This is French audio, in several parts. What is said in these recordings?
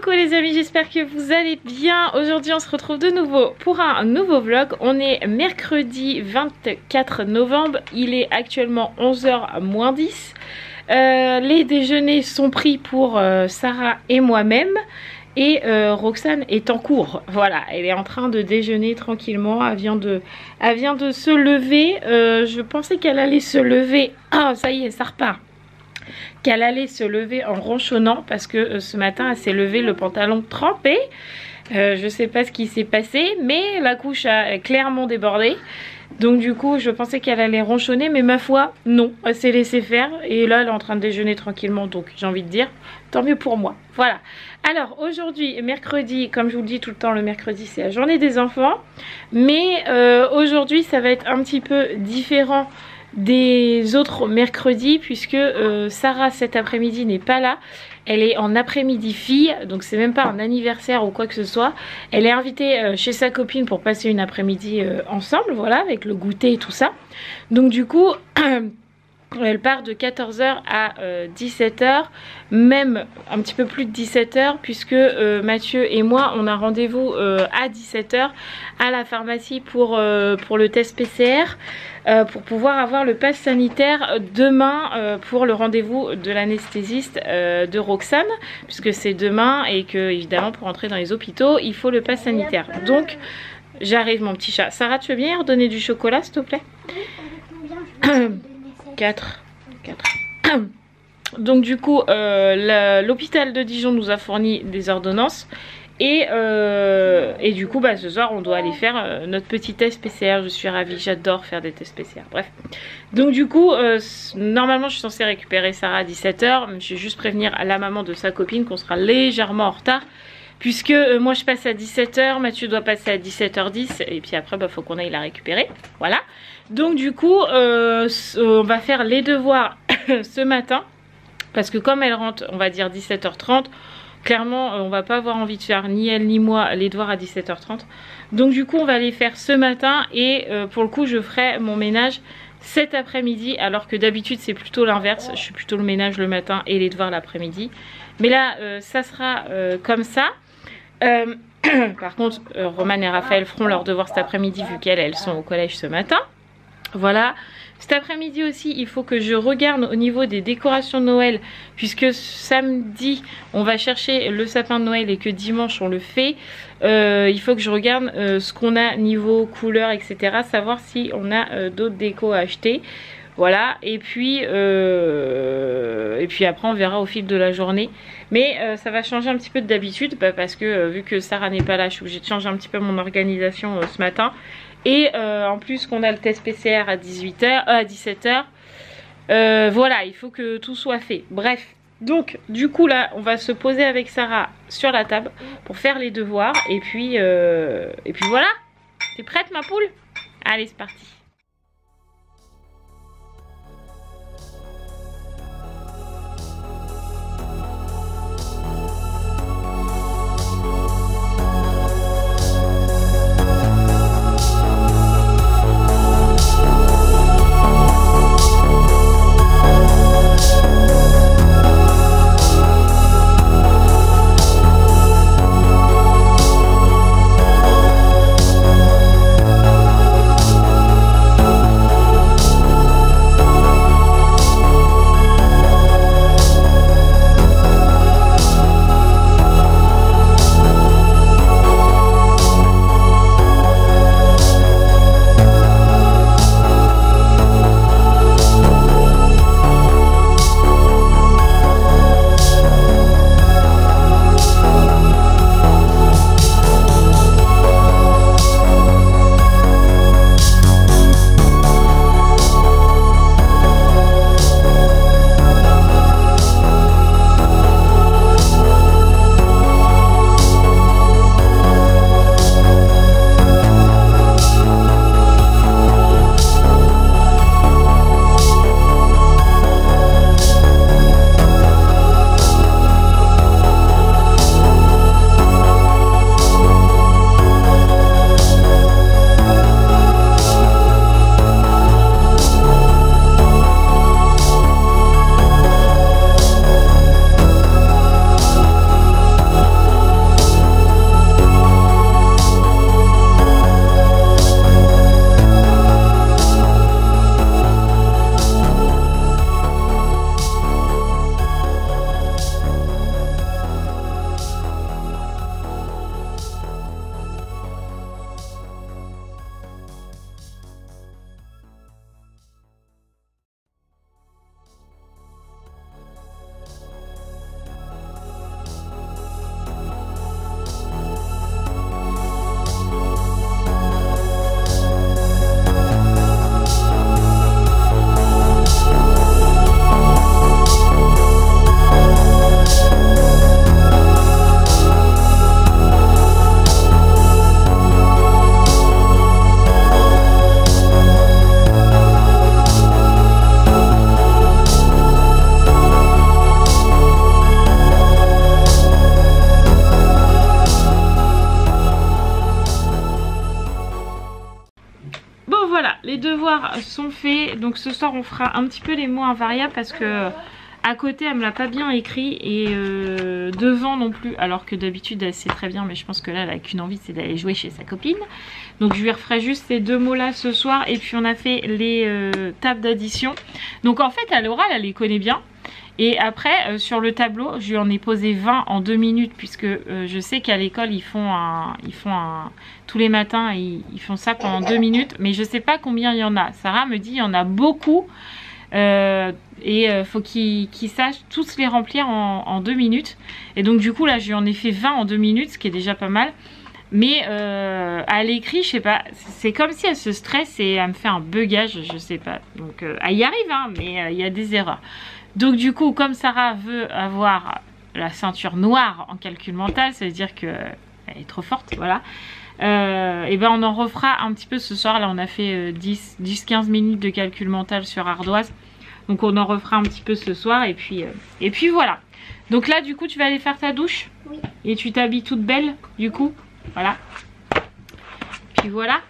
Coucou les amis, j'espère que vous allez bien. Aujourd'hui on se retrouve de nouveau pour un nouveau vlog. On est mercredi 24 novembre, il est actuellement 11h moins 10. Les déjeuners sont pris pour Sarah et moi-même. Et Roxane est en cours, voilà, elle est en train de déjeuner tranquillement, elle vient de se lever, je pensais qu'elle allait se lever, ah ça y est, ça repart, qu'elle allait se lever en ronchonnant parce que ce matin elle s'est levée le pantalon trempé, je sais pas ce qui s'est passé, mais la couche a clairement débordé. Donc du coup je pensais qu'elle allait ronchonner, mais ma foi non, elle s'est laissée faire et là elle est en train de déjeuner tranquillement, donc j'ai envie de dire tant mieux pour moi. Voilà, alors aujourd'hui mercredi, comme je vous le dis tout le temps, le mercredi c'est la journée des enfants, mais aujourd'hui ça va être un petit peu différent des autres mercredis puisque Sarah cet après-midi n'est pas là. Elle est en après-midi fille, donc c'est même pas un anniversaire ou quoi que ce soit. Elle est invitée chez sa copine pour passer une après-midi ensemble, voilà, avec le goûter et tout ça. Donc du coup, elle part de 14h à 17h, même un petit peu plus de 17h, puisque Mathieu et moi, on a rendez-vous à 17h à la pharmacie pour le test PCR. Pour pouvoir avoir le pass sanitaire demain pour le rendez-vous de l'anesthésiste de Roxane, puisque c'est demain et que évidemment pour entrer dans les hôpitaux il faut le pass sanitaire. Donc j'arrive mon petit chat. Sarah, tu veux bien redonner du chocolat s'il te plaît? 4. Donc du coup l'hôpital de Dijon nous a fourni des ordonnances. Et du coup ce soir on doit aller faire notre petit test PCR. Je suis ravie, j'adore faire des tests PCR. Bref, donc du coup normalement je suis censée récupérer Sarah à 17h. Je vais juste prévenir à la maman de sa copine qu'on sera légèrement en retard, puisque moi je passe à 17h, Mathieu doit passer à 17h10 et puis après faut qu'on aille la récupérer. Voilà, donc du coup on va faire les devoirs ce matin, parce que comme elle rentre on va dire 17h30, clairement on va pas avoir envie de faire ni elle ni moi les devoirs à 17h30. Donc du coup on va les faire ce matin et pour le coup je ferai mon ménage cet après-midi, alors que d'habitude c'est plutôt l'inverse, je suis plutôt le ménage le matin et les devoirs l'après-midi. Mais là ça sera comme ça. Par contre Romane et Raphaël feront leurs devoirs cet après-midi vu qu'elles sont au collège ce matin. Voilà. Cet après-midi aussi, il faut que je regarde au niveau des décorations de Noël, puisque samedi, on va chercher le sapin de Noël et que dimanche, on le fait. Il faut que je regarde ce qu'on a niveau couleur, etc. Savoir si on a d'autres décos à acheter. Voilà, et puis après, on verra au fil de la journée. Mais ça va changer un petit peu d'habitude, parce que vu que Sarah n'est pas là, je suis obligée de changer un petit peu mon organisation ce matin. Et en plus qu'on a le test PCR à 17h. Voilà, il faut que tout soit fait. Bref, donc du coup là, on va se poser avec Sarah sur la table pour faire les devoirs. Et puis voilà. T'es prête ma poule? Allez, c'est parti. les devoirs sont faits. Donc ce soir on fera un petit peu les mots invariables parce que à côté elle me l'a pas bien écrit et devant non plus. Alors que d'habitude elle sait très bien, mais je pense que là elle a qu'une envie, c'est d'aller jouer chez sa copine. Donc je lui referai juste ces deux mots là ce soir. Et puis on a fait les tables d'addition. Donc en fait à l'oral elle les connaît bien. Et après sur le tableau je lui en ai posé 20 en 2 minutes puisque je sais qu'à l'école ils font tous les matins ils font ça pendant 2 minutes, mais je sais pas combien il y en a. Sarah me dit il y en a beaucoup et faut qu'ils sachent tous les remplir en 2 minutes. Et donc du coup là je lui en ai fait 20 en 2 minutes, ce qui est déjà pas mal. Mais à l'écrit je sais pas, c'est comme si elle se stresse et elle me fait un bugage, je sais pas. Donc elle y arrive hein, mais il y a des erreurs. Donc du coup, comme Sarah veut avoir la ceinture noire en calcul mental, ça veut dire qu'elle est trop forte, voilà. Et ben on en refera un petit peu ce soir. Là on a fait 10-15 minutes de calcul mental sur ardoise. Donc on en refera un petit peu ce soir et puis voilà. Donc là du coup tu vas aller faire ta douche. Oui. Et tu t'habilles toute belle du coup. Voilà. Puis voilà.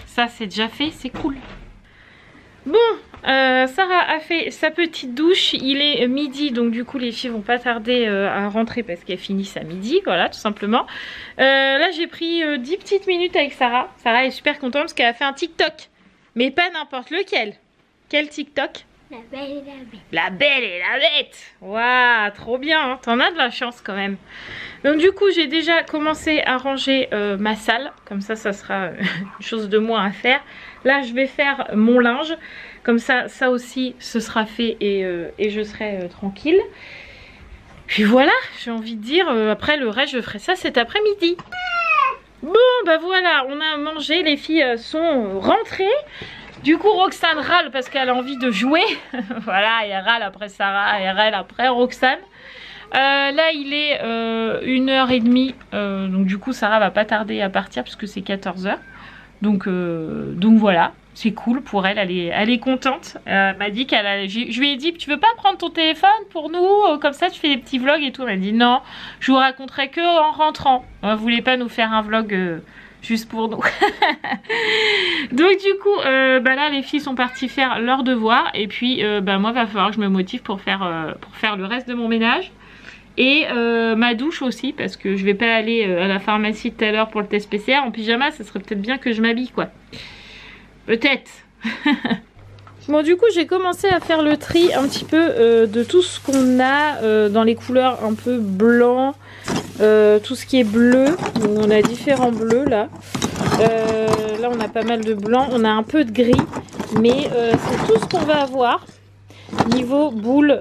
Ça c'est déjà fait, c'est cool. Bon, Sarah a fait sa petite douche, il est midi, donc du coup les filles vont pas tarder à rentrer parce qu'elles finissent à midi, voilà tout simplement. Là j'ai pris 10 petites minutes avec Sarah. Sarah est super contente parce qu'elle a fait un TikTok, mais pas n'importe lequel. Quel TikTok? La Belle et la Bête. La Belle et la Bête. Waouh, trop bien, hein, t'en as de la chance quand même. Donc du coup j'ai déjà commencé à ranger ma salle, comme ça ça sera une chose de moins à faire. Là je vais faire mon linge, comme ça ça aussi ce sera fait et je serai tranquille. Puis voilà, j'ai envie de dire, après le reste je ferai ça cet après-midi. Bon bah voilà, on a mangé, les filles sont rentrées. Du coup Roxane râle parce qu'elle a envie de jouer. Voilà, elle râle après Sarah, elle râle après Roxane. Là il est 1h30, donc du coup Sarah va pas tarder à partir puisque c'est 14h. Donc voilà, c'est cool pour elle, elle est contente. Elle m'a dit je lui ai dit tu veux pas prendre ton téléphone pour nous, comme ça tu fais des petits vlogs et tout. Elle m'a dit non, je vous raconterai que en rentrant. Elle voulait pas nous faire un vlog juste pour nous. Donc du coup bah là les filles sont parties faire leurs devoirs et puis bah moi va falloir que je me motive pour faire le reste de mon ménage. Et ma douche aussi parce que je vais pas aller à la pharmacie tout à l'heure pour le test PCR en pyjama, ça serait peut-être bien que je m'habille quoi. Peut-être. Bon du coup j'ai commencé à faire le tri un petit peu de tout ce qu'on a dans les couleurs un peu blanc, tout ce qui est bleu. Donc, on a différents bleus là. Là on a pas mal de blanc, on a un peu de gris, mais c'est tout ce qu'on va avoir. Niveau boule,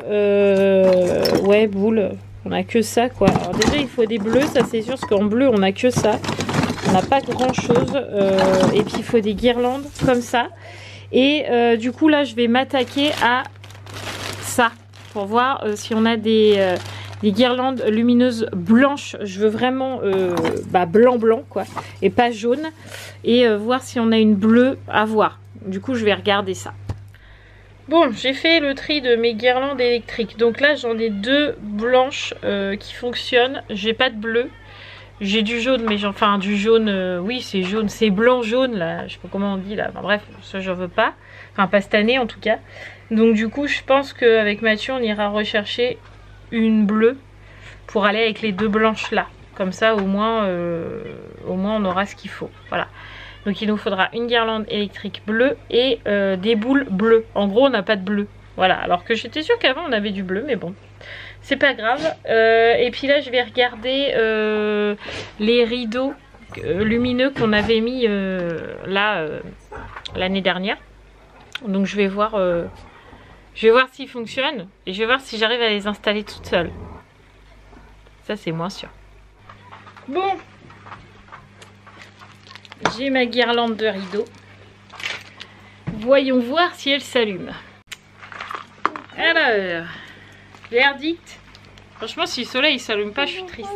ouais boule. On a que ça quoi. Alors déjà il faut des bleus, ça c'est sûr, parce qu'en bleu on a que ça. On n'a pas grand chose. Et puis il faut des guirlandes comme ça. Et du coup là je vais m'attaquer à ça. Pour voir si on a des guirlandes lumineuses blanches. Je veux vraiment blanc quoi. Et pas jaune. Et voir si on a une bleue à voir. Du coup je vais regarder ça. Bon, j'ai fait le tri de mes guirlandes électriques. Donc là, j'en ai 2 blanches qui fonctionnent. J'ai pas de bleu. J'ai du jaune, mais enfin du jaune, oui c'est jaune, c'est blanc-jaune là. Je sais pas comment on dit là. Enfin, bref, ça j'en veux pas. Enfin pas cette année en tout cas. Donc du coup, je pense qu'avec Mathieu, on ira rechercher une bleue pour aller avec les 2 blanches là. Comme ça, au moins on aura ce qu'il faut. Voilà. Donc il nous faudra une guirlande électrique bleue et des boules bleues. En gros on n'a pas de bleu. Voilà, alors que j'étais sûre qu'avant on avait du bleu, mais bon, c'est pas grave. Et puis là je vais regarder les rideaux lumineux qu'on avait mis l'année dernière. Donc je vais voir s'ils fonctionnent et je vais voir si j'arrive à les installer toute seule. Ça c'est moins sûr. Bon. J'ai ma guirlande de rideaux. Voyons voir si elle s'allume. Alors, verdict. Franchement, si le soleil ne s'allume pas, je suis triste.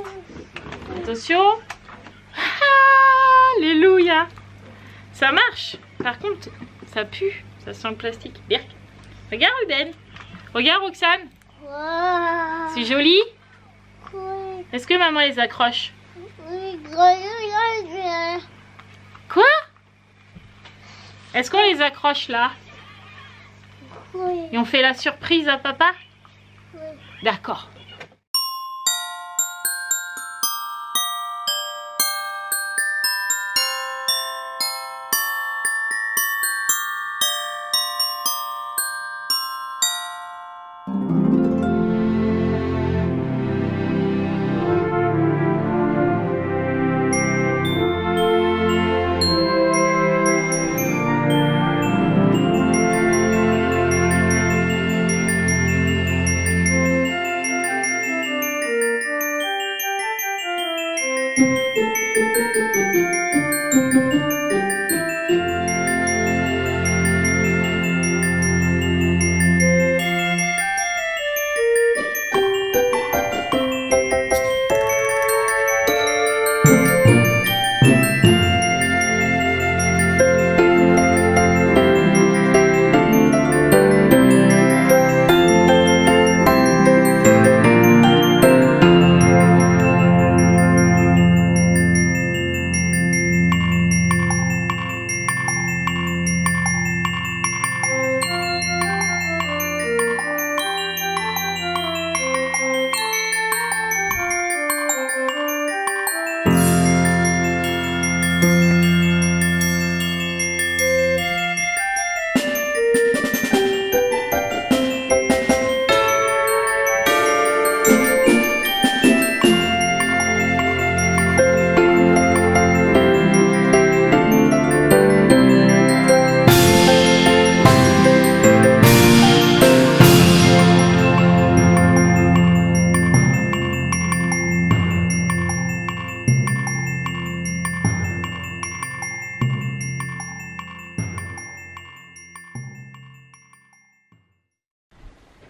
Attention. Alléluia. Ça marche. Par contre, ça pue. Ça sent le plastique. Birk. Regarde Ruben. Regarde Roxane. Wow. C'est joli. Cool. Est-ce que maman les accroche? Oui. Quoi? Est-ce qu'on les accroche là? Oui. Et on fait la surprise à papa? Oui. D'accord.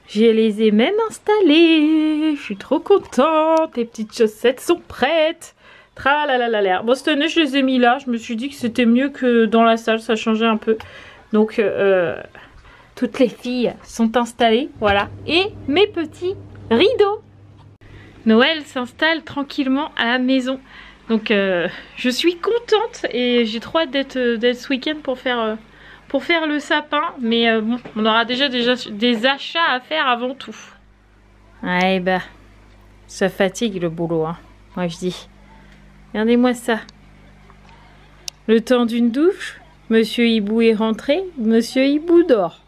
Je les ai même installées. Je suis trop contente. Les petites chaussettes sont prêtes. Tralalalala. Bon, cette année, je les ai mis là. Je me suis dit que c'était mieux que dans la salle. Ça changeait un peu. Donc, toutes les filles sont installées. Voilà. Et mes petits rideaux. Noël s'installe tranquillement à la maison. Donc, je suis contente. Et j'ai trop hâte d'être ce week-end pour faire le sapin, mais bon, on aura déjà des achats à faire avant tout. Ouais, bah, ça fatigue le boulot, hein. Moi je dis. Regardez-moi ça. Le temps d'une douche, Monsieur Hibou est rentré, Monsieur Hibou dort.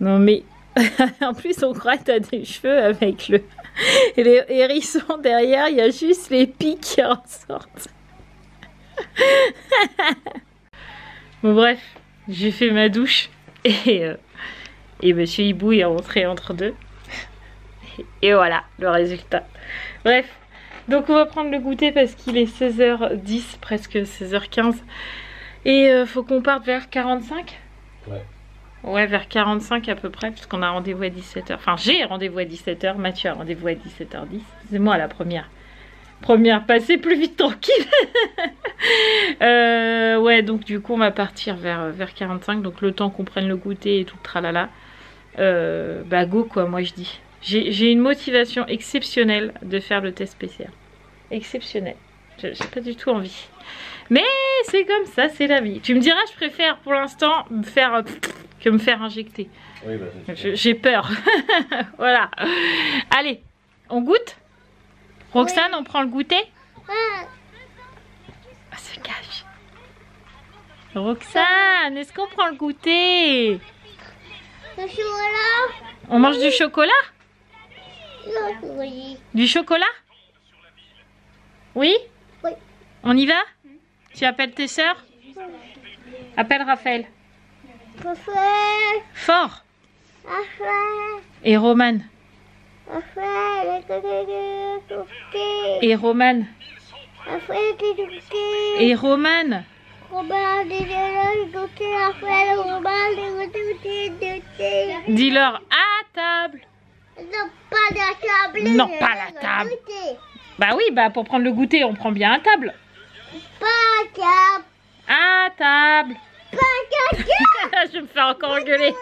Non mais, en plus on croit que t'as des cheveux avec les hérissons derrière, il y a juste les pics qui ressortent. Bon bref. J'ai fait ma douche et Monsieur Hibou est rentré entre deux. Et voilà le résultat. Bref, donc on va prendre le goûter parce qu'il est 16h10, presque 16h15. Et faut qu'on parte vers 45. Ouais. Ouais, vers 45 à peu près, parce qu'on a rendez-vous à 17h. Enfin, j'ai rendez-vous à 17h, Mathieu a rendez-vous à 17h10. C'est moi la première. Passée plus vite tranquille. Ouais, donc du coup on va partir vers 45. Donc le temps qu'on prenne le goûter et tout le tralala. Bah go quoi, moi je dis. J'ai une motivation exceptionnelle de faire le test PCR. Exceptionnelle. J'ai pas du tout envie. Mais c'est comme ça, c'est la vie. Tu me diras, je préfère pour l'instant que me faire injecter. Oui, bah, j'ai peur. Voilà. Allez, on goûte? Roxane, on prend le goûter? Ah, se cache. Roxane, est-ce qu'on prend le goûter? Le chocolat. On mange du chocolat? Oui. Du chocolat? Oui? Oui. On y va? Tu appelles tes sœurs? Appelle Raphaël. Raphaël. Fort. Raphaël. Et Romane. Et Romane. Et Romane. Dis-leur à table. Non, pas la table. Non, pas la table. Bah oui, bah pour prendre le goûter, on prend bien à table. Pas à table. À table. Pas à table. Je vais me faire encore engueuler.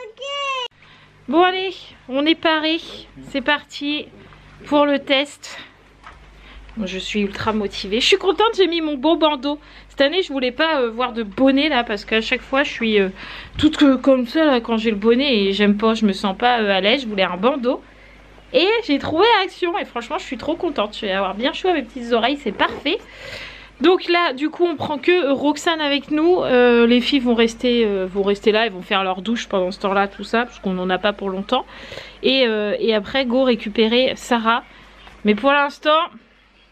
Bon allez, on est paré. C'est parti pour le test. Je suis ultra motivée. Je suis contente, j'ai mis mon beau bandeau. Cette année, je voulais pas voir de bonnet là parce qu'à chaque fois, je suis toute comme ça là, quand j'ai le bonnet et j'aime pas, je me sens pas à l'aise. Je voulais un bandeau. Et j'ai trouvé Action et franchement, je suis trop contente. Je vais avoir bien chaud à mes petites oreilles, c'est parfait. Donc là, du coup, on prend que Roxane avec nous. Les filles vont rester là, elles vont faire leur douche pendant ce temps-là, tout ça, parce qu'on n'en a pas pour longtemps. Et après, go récupérer Sarah. Mais pour l'instant,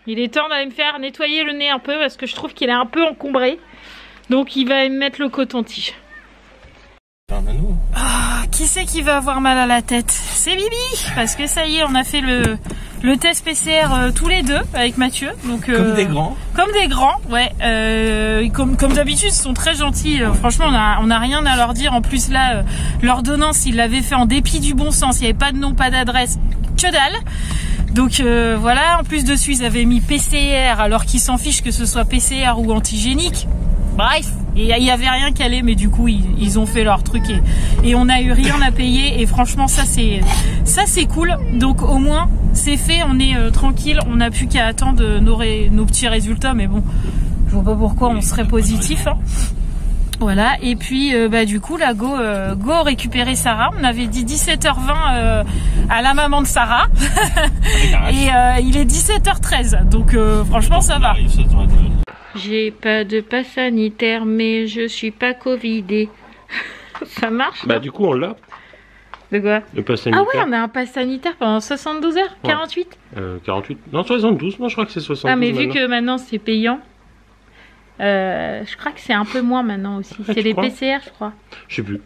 il est temps d'aller me faire nettoyer le nez un peu, parce que je trouve qu'il est un peu encombré. Donc il va me mettre le coton-tige. Ah, qui c'est qui va avoir mal à la tête? C'est Bibi, parce que ça y est, on a fait le test PCR tous les deux avec Mathieu. Donc, comme des grands. Comme des grands, ouais. Comme d'habitude, ils sont très gentils. Franchement, on a rien à leur dire. En plus là, l'ordonnance, ils l'avaient fait en dépit du bon sens. Il n'y avait pas de nom, pas d'adresse, que dalle. Donc voilà, en plus dessus, ils avaient mis PCR, alors qu'ils s'en fichent que ce soit PCR ou antigénique. Bref, il n'y avait rien calé, mais du coup ils ont fait leur truc et on n'a eu rien à payer et franchement ça c'est cool. Donc au moins c'est fait, on est tranquille, on n'a plus qu'à attendre nos petits résultats, mais bon, je vois pas pourquoi on serait positif. Hein. Voilà, et puis du coup là go récupérer Sarah. On avait dit 17h20 à la maman de Sarah et il est 17h13, donc franchement ça va. J'ai pas de passe sanitaire, mais je suis pas covidée. Ça marche? Bah, du coup, on l'a. De quoi? Le pass sanitaire. Ah ouais, on a un pass sanitaire pendant 72 heures? Ouais. 48? 48. Non, 72. Moi, je crois que c'est 72. Ah, mais vu que maintenant c'est payant, je crois que c'est un peu moins maintenant aussi. C'est les PCR, je crois. Je sais plus.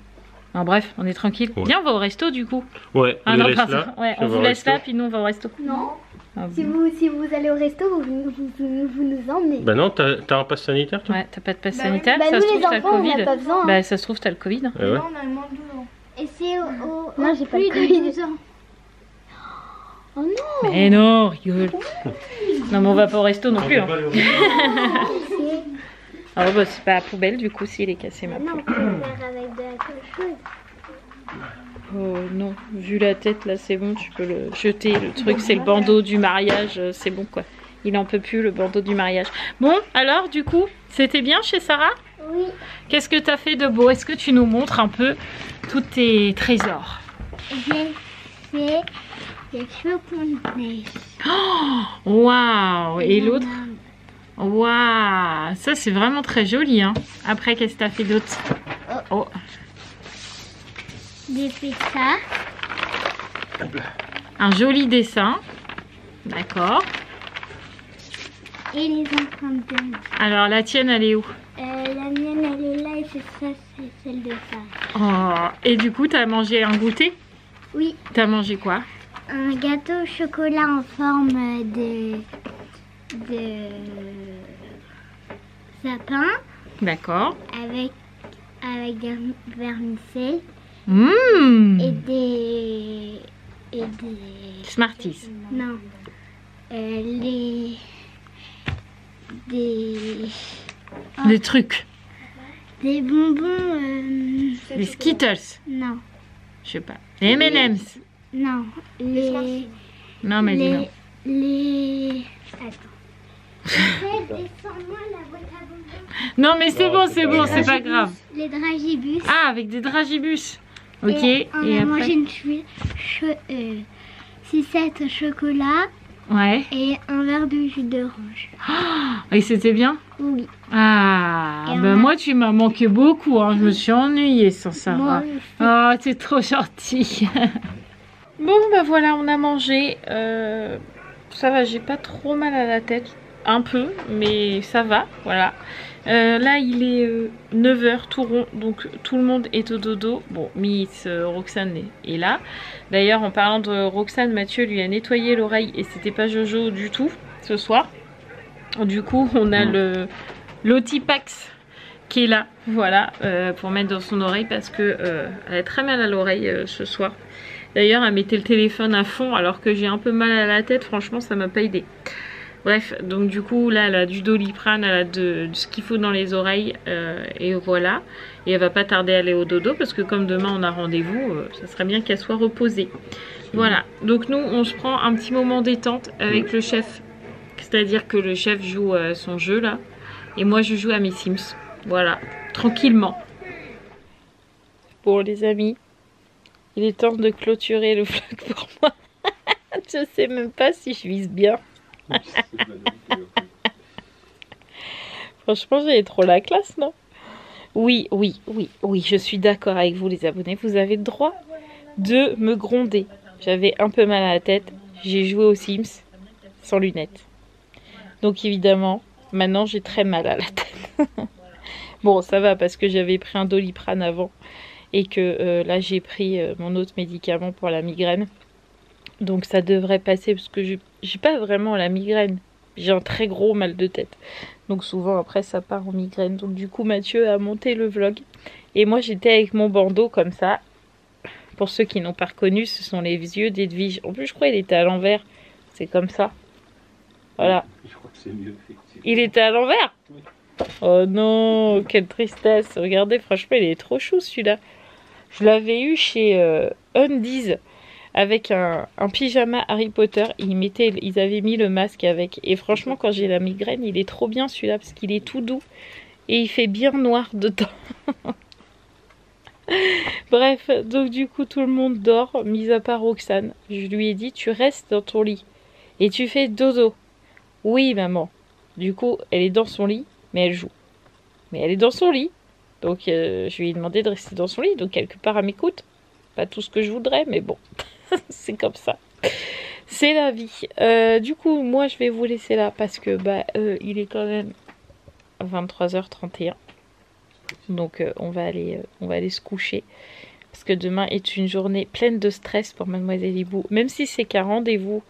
Non, bref, on est tranquille. Ouais. Viens, on va au resto du coup. Ouais, ah, on non, laisse là. Ouais, on vous laisse là, puis nous on va au resto. Non. Ah, Si vous allez au resto, vous nous emmenez. Bah non, t'as un pass sanitaire toi? Ouais, t'as pas de pass sanitaire, bah ça nous, se trouve les t'as le enfants, on Covid. n'a pas besoin, hein. Bah ça se trouve t'as le Covid. Ouais. Non, on a le moins de 12 ans. Et c'est au Non, j'ai pas plus le Covid. de 12 ans. Oh non. Mais non, rigole. Non mais on va pas au resto non plus. Hein. Alors bah c'est pas à poubelle du coup s'il est cassé ma Non, on peut le faire avec de la chose. Oh non, vu la tête là c'est bon, tu peux le jeter. Le truc c'est le bandeau du mariage, c'est bon quoi. Il en peut plus le bandeau du mariage. Bon alors du coup, c'était bien chez Sarah? Oui. Qu'est-ce que tu as fait de beau? Est-ce que tu nous montres un peu tous tes trésors? J'ai fait des chocolats. Oh, waouh! Et l'autre? Waouh! Ça c'est vraiment très joli hein. Après qu'est-ce que tu as fait d'autre? Oh. J'ai fait ça. Un joli dessin. D'accord. Et les empreintes de... Alors la tienne elle est où? La mienne elle est là et c'est ça, c'est celle de ça. Oh. Et du coup t'as mangé un goûter? Oui. T'as mangé quoi? Un gâteau au chocolat en forme de sapin. D'accord. Avec des vermicelles. Mmh. Et des Smarties. non. Des Des trucs. des bonbons. Les Skittles. Non. Je sais pas. Les M&M's. Non. Les. Non mais dis non. Les. Attends. Descends-moi la boîte à bonbons. Non mais c'est bon, c'est pas grave. Les dragibus. Ah, avec des dragibus. Ok. Et on a après mangé une sucette au chocolat Ouais. et un verre de jus d'orange. Et c'était bien? Oui. Ah, Et bah on a- moi tu m'as manqué beaucoup, hein. Je me suis ennuyée sans ça. Moi Oh, t'es trop gentil. Bon, bah voilà, on a mangé. Ça va, j'ai pas trop mal à la tête. Un peu, mais ça va, voilà. Là, il est 9h tout rond, donc tout le monde est au dodo. Bon, Miss Roxane est là. D'ailleurs, en parlant de Roxane, Mathieu lui a nettoyé l'oreille et c'était pas Jojo du tout ce soir. Du coup, on a le l'Otipax qui est là, voilà, pour mettre dans son oreille parce que elle a très mal à l'oreille ce soir. D'ailleurs, elle mettait le téléphone à fond alors que j'ai un peu mal à la tête. Franchement, ça m'a pas aidé. Bref, donc du coup, là, elle a du Doliprane, elle a de ce qu'il faut dans les oreilles. Et voilà. Et elle va pas tarder à aller au dodo parce que comme demain, on a rendez-vous, ça serait bien qu'elle soit reposée. Voilà. Donc nous, on se prend un petit moment détente avec le chef. C'est-à-dire que le chef joue son jeu là. Et moi je joue à mes Sims. Voilà, tranquillement. Bon les amis, il est temps de clôturer le vlog pour moi. Je sais même pas si je vise bien. Franchement j'ai trop la classe, non? Oui, je suis d'accord avec vous les abonnés. Vous avez le droit de me gronder. J'avais un peu mal à la tête. J'ai joué aux Sims sans lunettes. Donc évidemment, maintenant j'ai très mal à la tête. Bon, ça va parce que j'avais pris un Doliprane avant. Et que là j'ai pris mon autre médicament pour la migraine. Donc ça devrait passer parce que j'ai pas vraiment la migraine. J'ai un très gros mal de tête. Donc souvent après ça part en migraine. Donc du coup Mathieu a monté le vlog. Et moi j'étais avec mon bandeau comme ça. Pour ceux qui n'ont pas reconnu, ce sont les yeux d'Edwige. En plus je crois qu'il était à l'envers. C'est comme ça. Voilà. Je crois que c'est mieux. Il était à l'envers? Oh non, quelle tristesse. Regardez, franchement il est trop chou celui-là. Je l'avais eu chez Undies. Avec un pyjama Harry Potter, ils avaient mis le masque avec. Et franchement, quand j'ai la migraine, il est trop bien celui-là parce qu'il est tout doux et il fait bien noir dedans. Bref, donc du coup, tout le monde dort, mis à part Roxane. Je lui ai dit, tu restes dans ton lit et tu fais dodo. Oui, maman. Du coup, elle est dans son lit, mais elle joue. Mais elle est dans son lit. Donc, je lui ai demandé de rester dans son lit. Donc, quelque part, elle m'écoute. Pas tout ce que je voudrais, mais bon. C'est comme ça. C'est la vie. Du coup, moi, je vais vous laisser là parce que il est quand même 23h31. Donc, on va aller se coucher. Parce que demain est une journée pleine de stress pour Mademoiselle Hibou. Même si c'est qu'un rendez-vous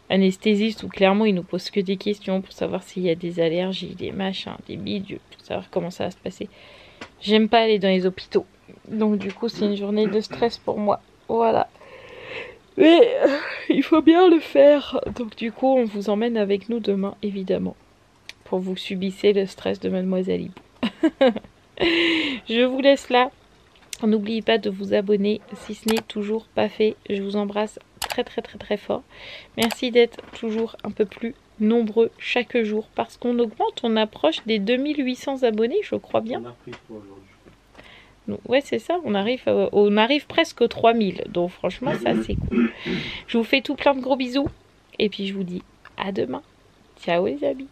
anesthésiste où clairement, il nous pose que des questions pour savoir s'il y a des allergies, des machins, des bidules, pour savoir comment ça va se passer. J'aime pas aller dans les hôpitaux. Donc, du coup, c'est une journée de stress pour moi. Voilà. Mais il faut bien le faire. Donc du coup, on vous emmène avec nous demain, évidemment. Pour vous subissez le stress de Mademoiselle Hibou. Je vous laisse là. N'oubliez pas de vous abonner si ce n'est toujours pas fait. Je vous embrasse très très très très fort. Merci d'être toujours un peu plus nombreux chaque jour. Parce qu'on augmente, on approche des 2800 abonnés, je crois bien. On a pris pour aujourd'hui. Ouais, c'est ça, on arrive presque aux 3000. Donc franchement, ça c'est cool. Je vous fais tout plein de gros bisous. Et puis je vous dis à demain. Ciao les amis.